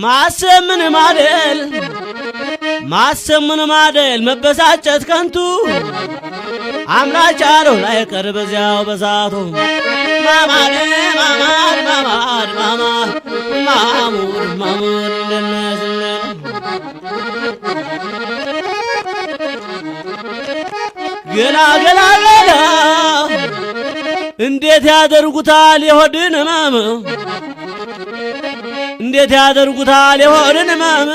ማሰምን ማደል መበሳጨት ከንቱ አምላክ ያለው ላይ ቀርብ በዚያው በዛቱ ማማድ ማሙር ለነስነ ገላ እንዴት ያደርጉታል የሆድን ህመም እንዴት ያደርጉታል የሆድን ህመም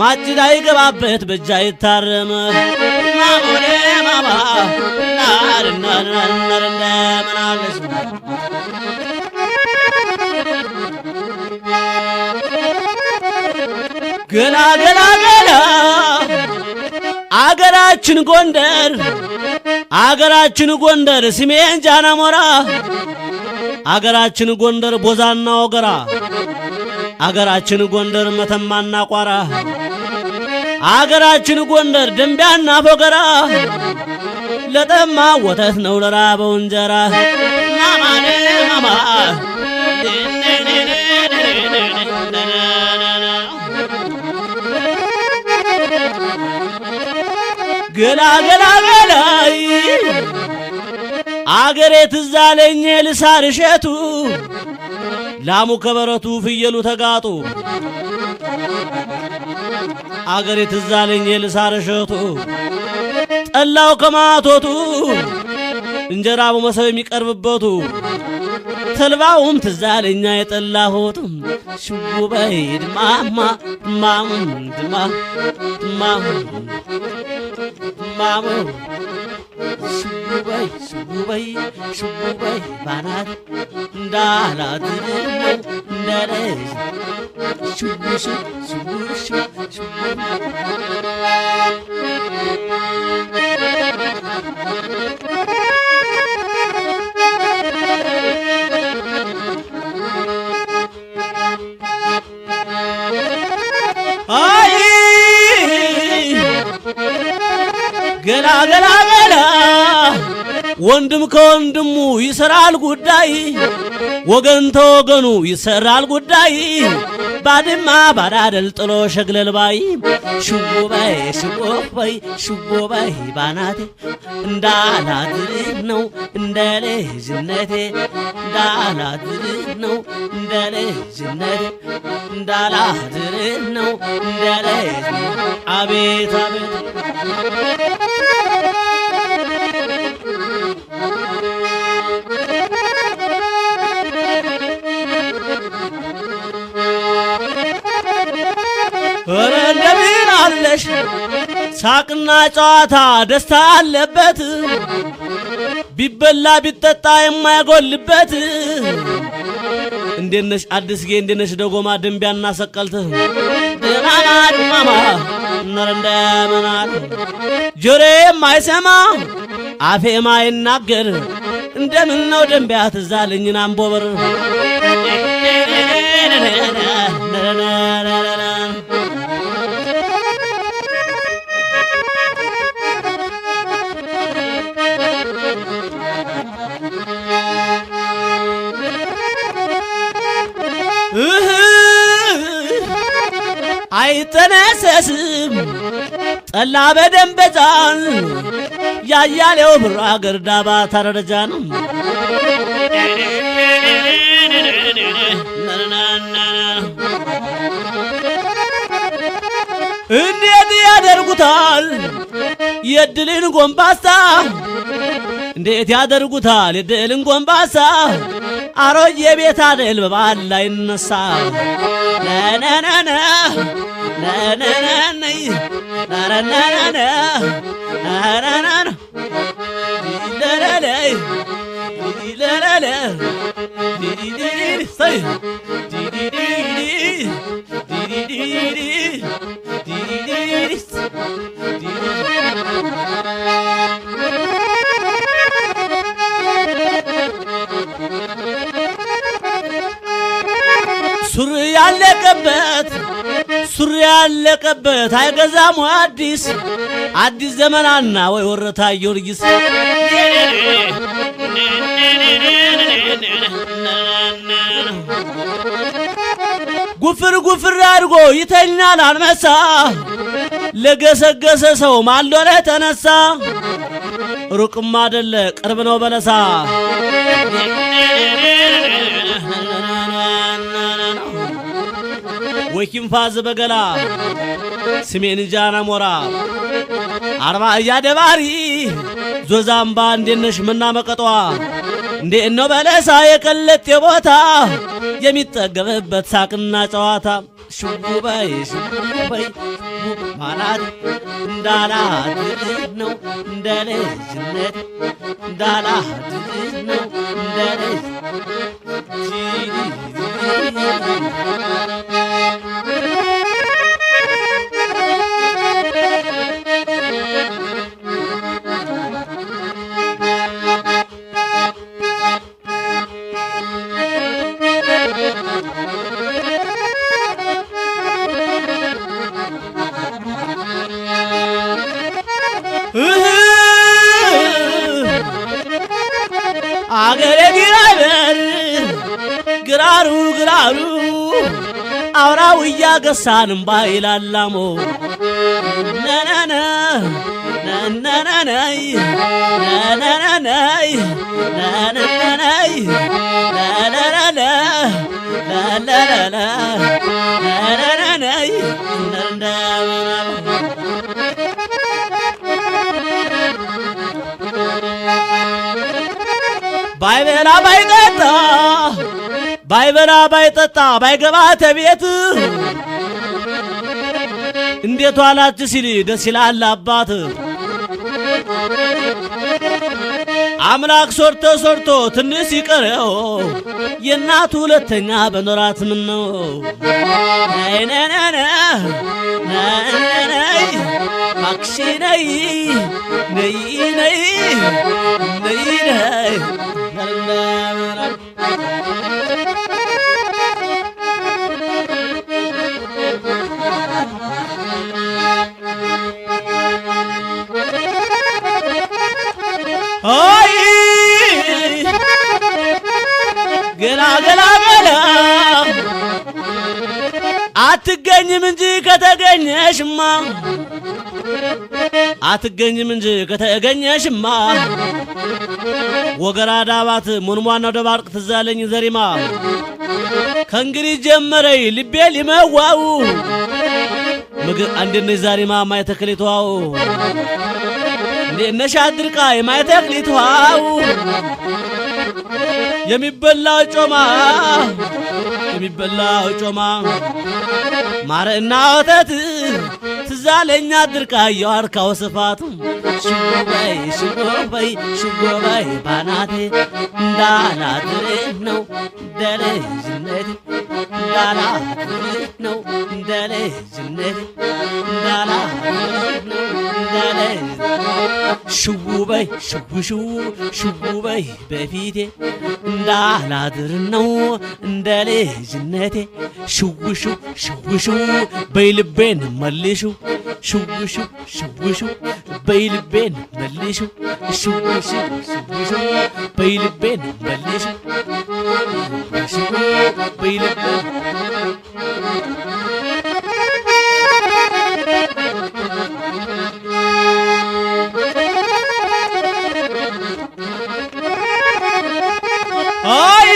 ማጭዳ ይገባበት በእጃ ይታረም ማሙሬ ማማ እንደምናለሽ ገላ አገራችን ጎንደር ስሜን ጃናሞራ አገራችን ጎንደር ቦዛና ወገራ አገራችን ጎንደር መተማና ቋራ አገራችን ጎንደር ደንቢያና ፎገራ ለጠማ ወተት ነው ለራበው እንጀራ ማማ ገላ አገሬ ትዛለኝ ልሳር እሸቱ ላሙ ከበረቱ ፍየሉ ተጋጡ አገሬ ትዛለኝ ልሳር እሸቱ ጠላው ከማቶቱ እንጀራው መሰብ የሚቀርብበቱ ተልባውም ትዛለኛ የጠላሁት ሽጉበይ ድማማ ሽጉበይ ባናት እንዳላት እንደለዝ ሽጉሽ ገላ ወንድም ከወንድሙ ይሰራል ጉዳይ ወገን ተወገኑ ይሰራል ጉዳይ ባድማ ባዳደል ጥሎ ሸግለልባይ ሽጎባይ ባናቴ እንዳላት ነው እንደ ልጅነቴ እንዳላት ነው እንደ ልጅነቴ እንዳላት ነው እንደ ልጅ አቤት እንደምን አለሽ ሳቅና ጨዋታ ደስታ አለበት ቢበላ ቢጠጣ የማይጎልበት እንደነሽ አዲስጌ እንደነሽ ደጎማ ደንቢያና ሰቀልት ድማማ እንደምናል ጆሬ የማይሰማ አፌ የማይናገር እንደምን ነው ደንቢያ ትዛለኝን አንቦበር አይተነሰስም ጠላ በደንበጫን ያያሌው ብራ ገርዳባ ታረጃን እንዴት ያደርጉታል የድልን ጎንባሳ እንዴት ያደርጉታል የድልን ጎንባሳ አሮዬ ቤት አደል በባል ላይ ነሳ ነነነነ ነነነነ ነነነነ ነነነነ ለለለ ለለለ ዲዲዲ ሰይ ዲዲዲ ዲዲዲ ሱሪ ያለቀበት አይገዛም አዲስ ዘመናና ወይ ወረታ ጊዮርጊስ ጉፍር አድርጎ ይተኛል አንበሳ ለገሰገሰ ሰው ማልዶለ ተነሳ ሩቅም አይደለ ቅርብ ነው በለሳ ወኪም ፋዝ በገላ ስሜን ጃና ሞራ አርባ ያደባሪ ዞዛምባ እንደነሽ መና መቀጧ እንደነው በለሳ የቀለጥ የቦታ የሚጠገብበት ሳቅና ጨዋታ ሽጉባይ ማላት እንዳላት ነው እንደልጅነት እንዳላት ነው እንደልጅ አገሬ ግራሩ አውራው ያገሳንም ባይላላሞ ነነነ ነነነይ ነነነይ ነነነይ ለለለለ ለለለለ ነነነይ ባይበላ ባይጠጣ ባይገባ ተቤት እንዴት ዋላችሁ ሲል ደስ ይላል አባት አምላክ ሶርቶ ትንሽ ይቀረው የናቱ ሁለተኛ በኖራት ምን ነው ነነነ ነነነይ ማክሲነይ ነይ ነይ ነይ ነይ አይ ገላ አትገኝም እንጂ ከተገኘሽማ አትገኝም እንጂ ከተገኘሽማ ወገራ ዳባት ሙንሟናው ደባርቅ ትዛለኝ ዘሪማ ከእንግዲህ ጀመረይ ልቤ ሊመዋው ምግብ አንደነሽ ዛሪማ ማይተክሊቷው እንደነሽ አድርቃ የማይተክሊቷው የሚበላው ጮማ ማርና ወተት ትዛለኛ አድርቃ የዋርካው ስፋቱ ሽጎበይ ባናቴ እንዳላድር ነው እንደልጅነቴ እንዳላድር ነው እንደልጅነቴ እንዳላድር ነው ሽጉበይ ሽጉበይ በፊቴ እንዳላድር ነው እንደልጅነቴ ሽውሽው በይልቤን መልሹ ሽውሽው በይልቤን መልሹ ሽውሽው በይልቤን መልሹ በይልቤን አይ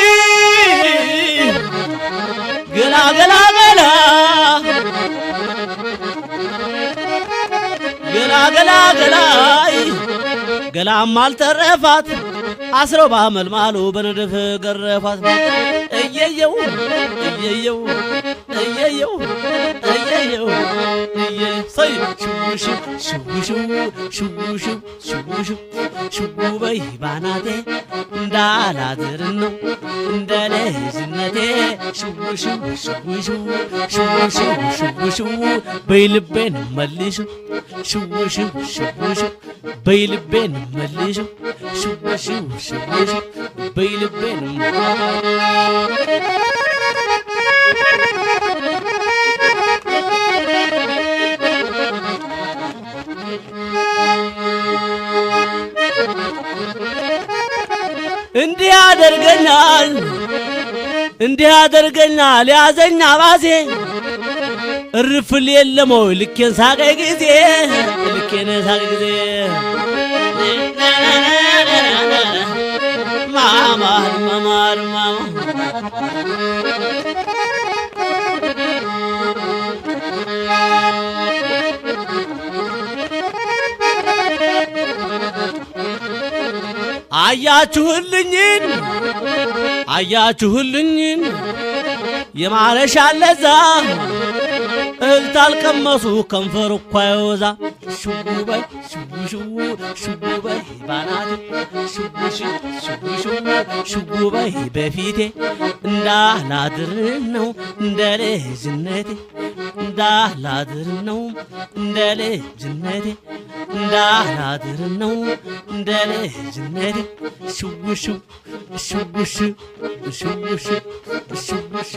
ገላገላገላይ ገላም አልተረፋት አስረው ባመልማሉ በነደፍ ገረፋት እየየው ሰይ ሽጉበይ ባናቴ እንዳላድር ነው እንደልጅነቴ ሽውሽው በይልቤን መልሹ ሽውሽው በይልቤን መልሹ ሽውሽው በይልቤን እንዲህ ያደርገኛል እንዲህ ያደርገኛል ያዘኛ ባሴ እርፍል የለም ወይ ልኬን ሳቀይ ጊዜ ልኬን ሳቀይ ጊዜ ማማ ማማ አያችሁልኝን የማረሻ ለዛ እልታልቀመሱ ከንፈር እኮ አይወዛ ሽጉበይ ሽጉበይ ባናት ሽጉበይ በፊቴ እንዳላድር ነው እንደ ልጅነቴ እንዳላድር ነው እንደ ልጅነቴ እንዳላድር ነው እንደ ልጅነቴ ሽውሽ ሽውሽ ሽውሽ ሽውሽ